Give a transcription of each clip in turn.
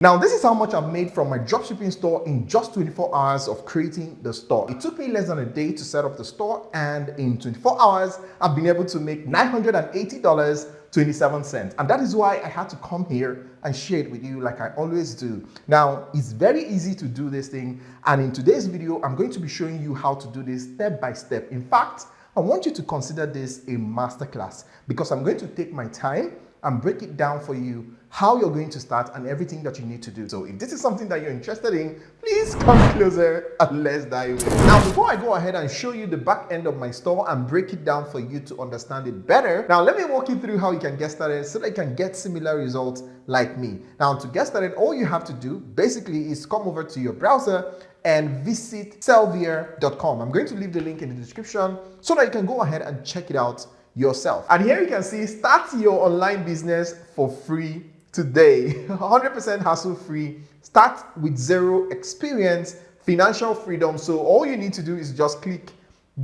Now, this is how much I've made from my dropshipping store in just 24 hours of creating the store. It took me less than a day to set up the store, and in 24 hours, I've been able to make $980.27. And that is why I had to come here and share it with you like I always do. Now, it's very easy to do this thing. And in today's video, I'm going to be showing you how to do this step by step. In fact, I want you to consider this a masterclass because I'm going to take my time and break it down for you how you're going to start and everything that you need to do. So if this is something that you're interested in, please come closer and let's dive in. Now, before I go ahead and show you the back end of my store and break it down for you to understand it better, now let me walk you through how you can get started so that you can get similar results like me. Now, to get started, all you have to do basically is come over to your browser and visit Sellvia.com. I'm going to leave the link in the description so that you can go ahead and check it out yourself. And here you can see, start your online business for free today. 100% hassle free. Start with zero experience, financial freedom. So all you need to do is just click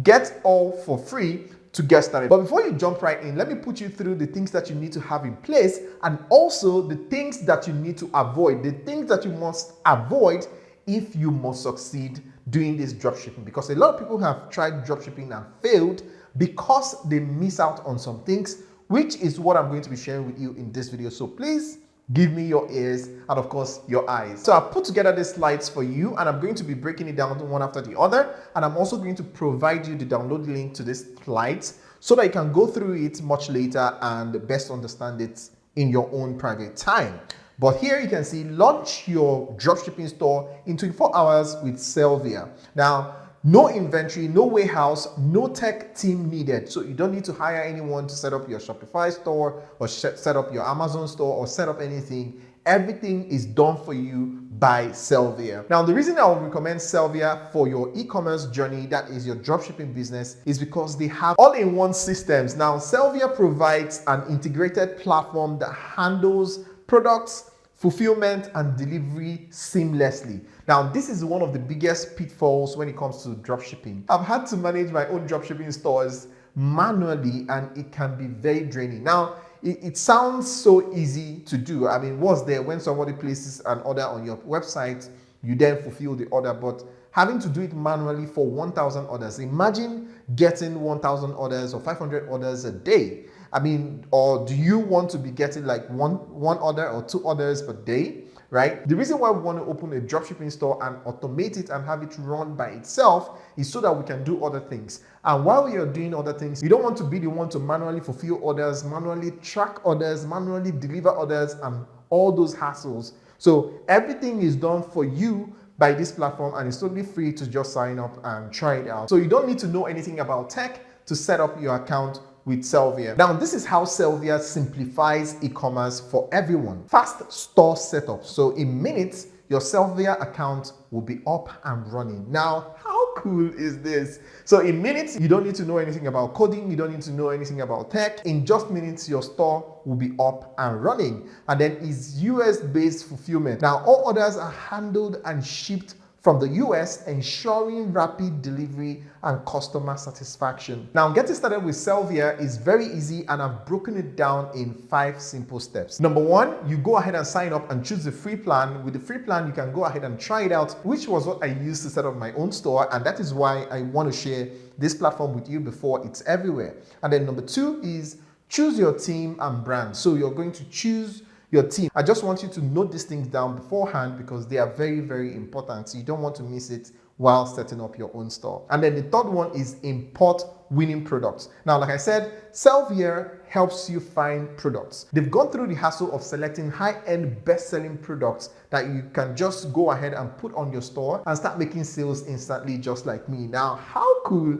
get all for free to get started. But before you jump right in, let me put you through the things that you need to have in place and also the things that you need to avoid, the things that you must avoid if you must succeed doing this dropshipping. Because a lot of people have tried dropshipping and failed because they miss out on some things, which is what I'm going to be sharing with you in this video. So please give me your ears and of course your eyes. So I've put together these slides for you and I'm going to be breaking it down one after the other. And I'm also going to provide you the download link to these slides so that you can go through it much later and best understand it in your own private time. But here you can see, launch your dropshipping store in 24 hours with Sellvia. Now, no inventory, no warehouse, no tech team needed. So you don't need to hire anyone to set up your Shopify store or set up your Amazon store or set up anything. Everything is done for you by Sellvia. Now, the reason I would recommend Sellvia for your e-commerce journey, that is your dropshipping business, is because they have all-in-one systems. Now, Sellvia provides an integrated platform that handles products, fulfillment and delivery seamlessly. Now, this is one of the biggest pitfalls when it comes to dropshipping. I've had to manage my own dropshipping stores manually and it can be very draining. Now, it sounds so easy to do. I mean, what's there when somebody places an order on your website, you then fulfill the order, but having to do it manually for 1,000 orders. Imagine getting 1,000 orders or 500 orders a day. I mean, or do you want to be getting like one order or 2 orders per day, right? The reason why we want to open a dropshipping store and automate it and have it run by itself is so that we can do other things. And while you're doing other things, you don't want to be the one to manually fulfill orders, manually track orders, manually deliver orders, and all those hassles. So everything is done for you by this platform and it's totally free to just sign up and try it out. So you don't need to know anything about tech to set up your account with Sellvia. Now, this is how Sellvia simplifies e-commerce for everyone. Fast store setup. So in minutes, your Sellvia account will be up and running. Now, how cool is this? So in minutes, you don't need to know anything about coding. You don't need to know anything about tech. In just minutes, your store will be up and running. And then it's US-based fulfillment. Now, all orders are handled and shipped from the US, ensuring rapid delivery and customer satisfaction. Now, getting started with Sellvia is very easy and I've broken it down in 5 simple steps. Number 1, you go ahead and sign up and choose the free plan. With the free plan, you can go ahead and try it out, which was what I used to set up my own store. And that is why I want to share this platform with you before it's everywhere. And then number 2 is choose your team and brand. So you're going to choose your team. I just want you to note these things down beforehand because they are very, very important. So you don't want to miss it while setting up your own store. And then the third one is import winning products. Now, like I said, Sellvia helps you find products. They've gone through the hassle of selecting high-end best-selling products that you can just go ahead and put on your store and start making sales instantly, just like me. Now, how cool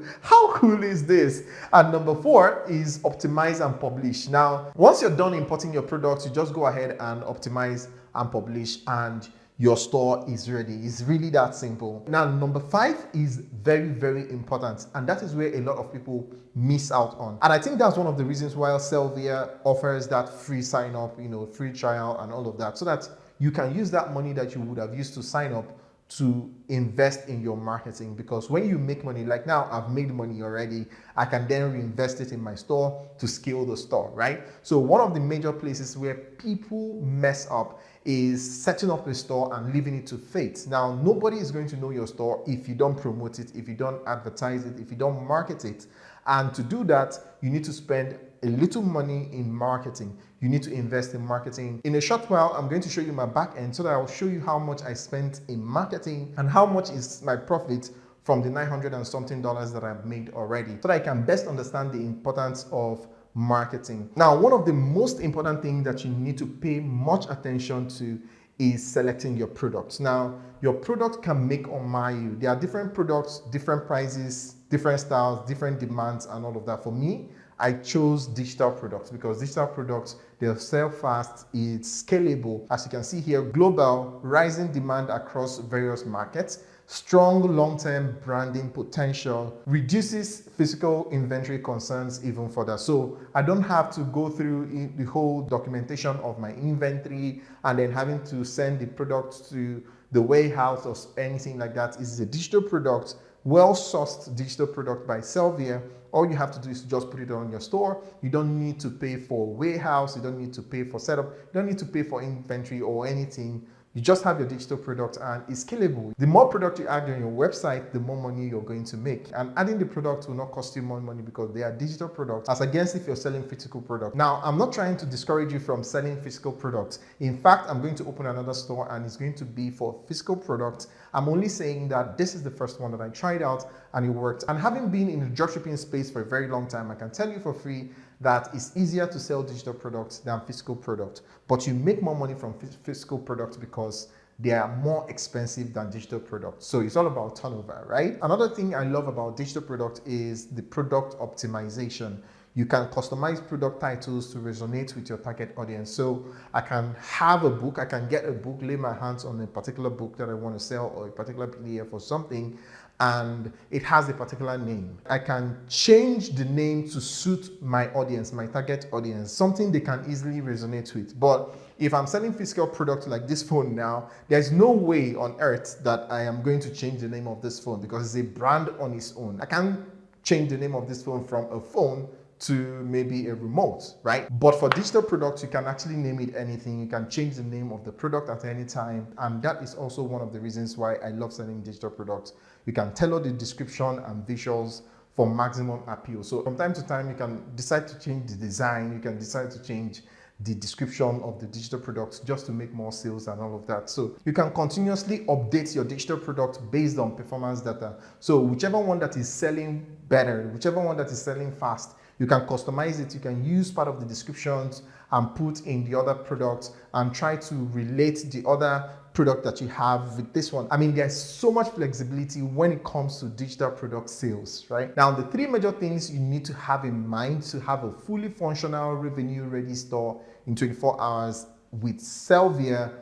is this? And number 4 is optimize and publish. Now, once you're done importing your products, you just go ahead and optimize and publish and your store is ready. It's really that simple. Now, number 5 is very, very important. And that is where a lot of people miss out on. And I think that's one of the reasons why Sellvia offers that free sign up, free trial and all of that, so that you can use that money that you would have used to sign up to invest in your marketing, because when you make money, like now I've made money already, I can then reinvest it in my store to scale the store, right? So one of the major places where people mess up is setting up a store and leaving it to fate. Now, nobody is going to know your store if you don't promote it, if you don't advertise it, if you don't market it. And to do that, you need to spend a little money in marketing. You need to invest in marketing. In a short while, I'm going to show you my back end so that I'll show you how much I spent in marketing and how much is my profit from the $900 and something that I've made already, so that I can best understand the importance of marketing. Now, one of the most important things that you need to pay much attention to is selecting your products. Now, your product can make or mar you. There are different products, different prices, different styles, different demands, and all of that. For me, I chose digital products because digital products, they'll sell fast, it's scalable. As you can see here, global, rising demand across various markets, strong long-term branding potential, reduces physical inventory concerns even further. So I don't have to go through the whole documentation of my inventory and then having to send the product to the warehouse or anything like that. It's a digital product, well-sourced digital product by Sellvia. All you have to do is just put it on your store. You don't need to pay for warehouse. You don't need to pay for setup. You don't need to pay for inventory or anything. You just have your digital product and it's scalable. The more product you add on your website, the more money you're going to make. And adding the product will not cost you more money because they are digital products, as against if you're selling physical products. Now, I'm not trying to discourage you from selling physical products. In fact, I'm going to open another store and it's going to be for physical products. I'm only saying that this is the first one that I tried out and it worked. And having been in the dropshipping space for a very long time, I can tell you for free that it's easier to sell digital products than physical products, but you make more money from physical products because they are more expensive than digital products. So it's all about turnover, right? Another thing I love about digital product is the product optimization. You can customize product titles to resonate with your target audience. So I can have a book, I can get a book, lay my hands on a particular book that I want to sell or a particular PDF or something, and it has a particular name. I can change the name to suit my audience, my target audience, something they can easily resonate with. But if I'm selling physical products like this phone now, there's no way on earth that I am going to change the name of this phone because it's a brand on its own. I can't change the name of this phone from a phone to maybe a remote, right? But for digital products, you can actually name it anything. You can change the name of the product at any time. And that is also one of the reasons why I love selling digital products. You can tailor the description and visuals for maximum appeal. So from time to time, you can decide to change the design. You can decide to change the description of the digital products just to make more sales and all of that. So you can continuously update your digital product based on performance data. So whichever one that is selling better, whichever one that is selling fast, you can customize it. You can use part of the descriptions and put in the other products and try to relate the other product that you have with this one. I mean, there's so much flexibility when it comes to digital product sales, right? Now, the three major things you need to have in mind to have a fully functional revenue-ready store in 24 hours with Sellvia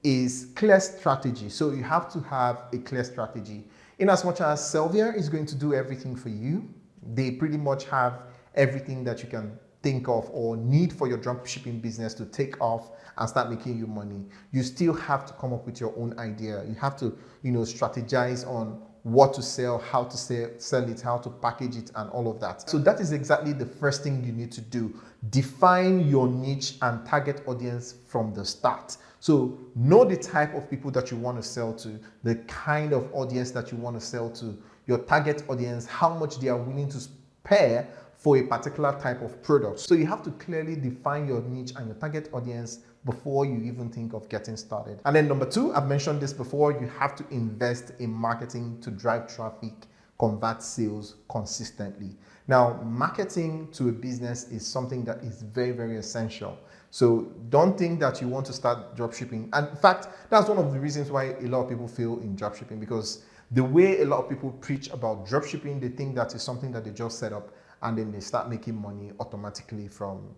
is clear strategy. So you have to have a clear strategy. In as much as Sellvia is going to do everything for you, they pretty much have everything that you can think of or need for your dropshipping business to take off and start making you money. You still have to come up with your own idea. You have to, strategize on what to sell, how to sell it, how to package it, and all of that. So that is exactly the first thing you need to do. Define your niche and target audience from the start. So know the type of people that you want to sell to, the kind of audience that you want to sell to, your target audience, how much they are willing to pay for a particular type of product. So you have to clearly define your niche and your target audience before you even think of getting started. And then number two, I've mentioned this before, you have to invest in marketing to drive traffic, convert sales consistently. Now, marketing to a business is something that is very, very essential. So don't think that you want to start dropshipping. And in fact, that's one of the reasons why a lot of people fail in dropshipping, because the way a lot of people preach about dropshipping, they think that is something that they just set up and then they start making money automatically from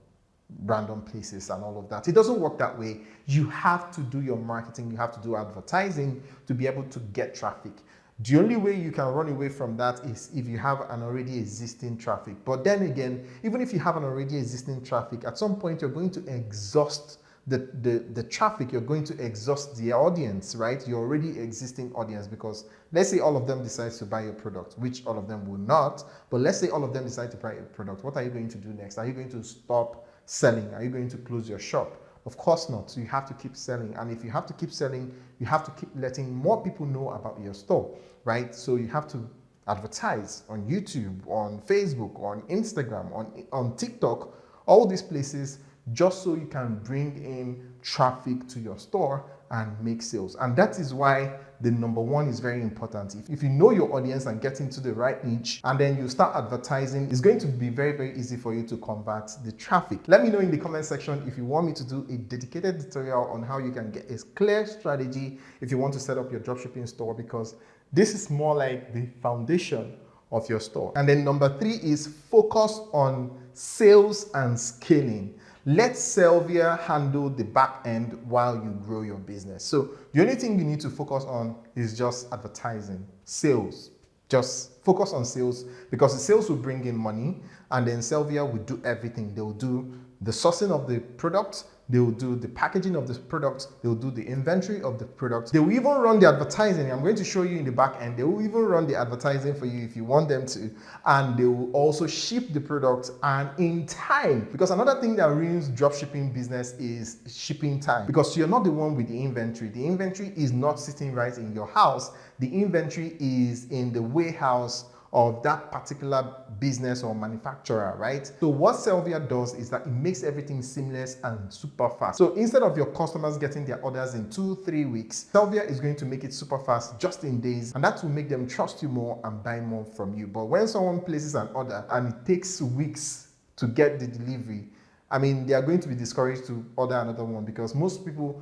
random places and all of that. It doesn't work that way. You have to do your marketing, you have to do advertising to be able to get traffic. The only way you can run away from that is if you have an already existing traffic. But then again, even if you have an already existing traffic, at some point you're going to exhaust the traffic, you're going to exhaust the audience, right? Your already existing audience, because let's say all of them decide to buy your product, which all of them will not, but let's say all of them decide to buy your product. What are you going to do next? Are you going to stop selling? Are you going to close your shop? Of course not. So you have to keep selling. And if you have to keep selling, you have to keep letting more people know about your store, right? So you have to advertise on YouTube, on Facebook, on Instagram, on TikTok, all these places, just so you can bring in traffic to your store and make sales. And that is why the number one is very important. If you know your audience and get into the right niche, and then you start advertising, it's going to be very, very easy for you to convert the traffic. Let me know in the comment section if you want me to do a dedicated tutorial on how you can get a clear strategy if you want to set up your dropshipping store, because this is more like the foundation of your store. And then number three is focus on sales and scaling. Let Sellvia handle the back end while you grow your business. So the only thing you need to focus on is just advertising, sales. Just focus on sales, because the sales will bring in money, and then Sellvia will do everything. They will do the sourcing of the product, they will do the packaging of the product, they will do the inventory of the product. They will even run the advertising. I'm going to show you in the back end. They will even run the advertising for you if you want them to. And they will also ship the product and in time. Because another thing that ruins dropshipping business is shipping time. Because you're not the one with the inventory. The inventory is not sitting right in your house. The inventory is in the warehouse of that particular business or manufacturer, right? So what Sellvia does is that it makes everything seamless and super fast. So instead of your customers getting their orders in 2-3 weeks, Sellvia is going to make it super fast, just in days, and that will make them trust you more and buy more from you. But when someone places an order and it takes weeks to get the delivery, I mean, they are going to be discouraged to order another one, because most people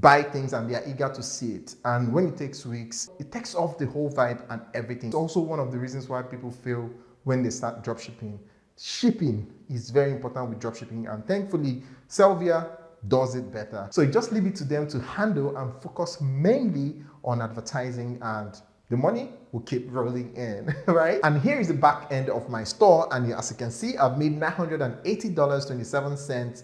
buy things and they are eager to see it, and when it takes weeks, it takes off the whole vibe and everything. It's also one of the reasons why people fail when they start dropshipping. Shipping is very important with dropshipping, and thankfully Sellvia does it better. So you just leave it to them to handle and focus mainly on advertising, and the money will keep rolling in, right? And here is the back end of my store, and as you can see, I've made $980.27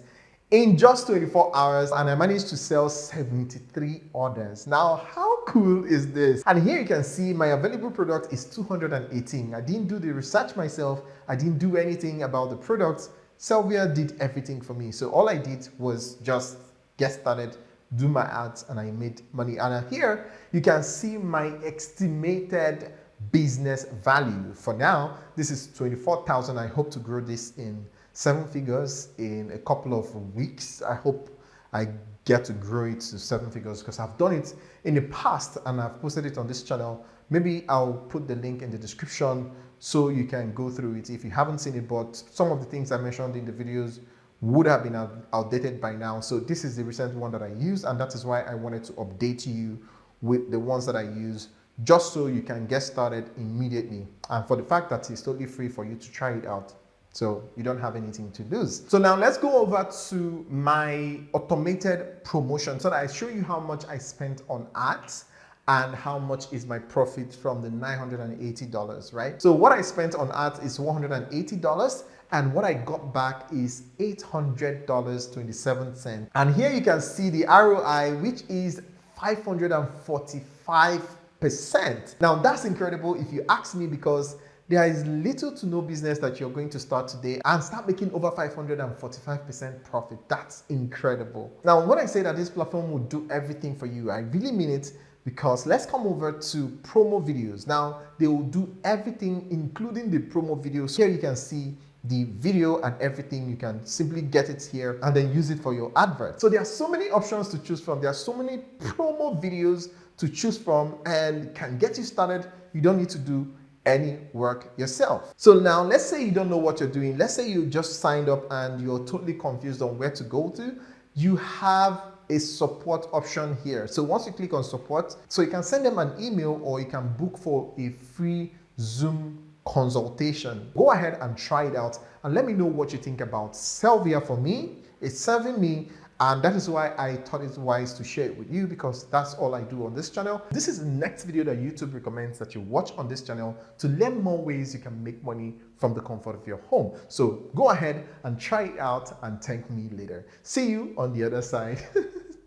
in just 24 hours, and I managed to sell 73 orders. Now, how cool is this? And here you can see my available product is 218. I didn't do the research myself. I didn't do anything about the products. Sellvia did everything for me. So all I did was just get started, do my ads, and I made money. And here you can see my estimated business value. For now, this is 24,000. I hope to grow this in 7 figures in a couple of weeks. I hope I get to grow it to 7 figures, because I've done it in the past and I've posted it on this channel. Maybe I'll put the link in the description so you can go through it if you haven't seen it, but some of the things I mentioned in the videos would have been outdated by now. So this is the recent one that I use, and that is why I wanted to update you with the ones that I use, just so you can get started immediately, and for the fact that it's totally free for you to try it out. So you don't have anything to lose. So now let's go over to my automated promotion so that I show you how much I spent on ads and how much is my profit from the $980, right? So what I spent on ads is $180, and what I got back is $800.27. And here you can see the ROI, which is 545%. Now that's incredible if you ask me, because there is little to no business that you're going to start today and start making over 545% profit. That's incredible. Now, when I say that this platform will do everything for you, I really mean it, because let's come over to promo videos. Now, they will do everything, including the promo videos. Here you can see the video and everything. You can simply get it here and then use it for your advert. So there are so many options to choose from. There are so many promo videos to choose from, and can get you started. You don't need to do any work yourself. So now let's say you don't know what you're doing. Let's say you just signed up and you're totally confused on where to go to. You have a support option here. So once you click on support, so you can send them an email or you can book for a free Zoom consultation. Go ahead and try it out and let me know what you think about Sellvia. For me, it's serving me, And that is why I thought it's wise to share it with you, because that's all I do on this channel. This is the next video that YouTube recommends that you watch on this channel to learn more ways you can make money from the comfort of your home. So go ahead and try it out and thank me later. See you on the other side.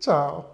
Ciao.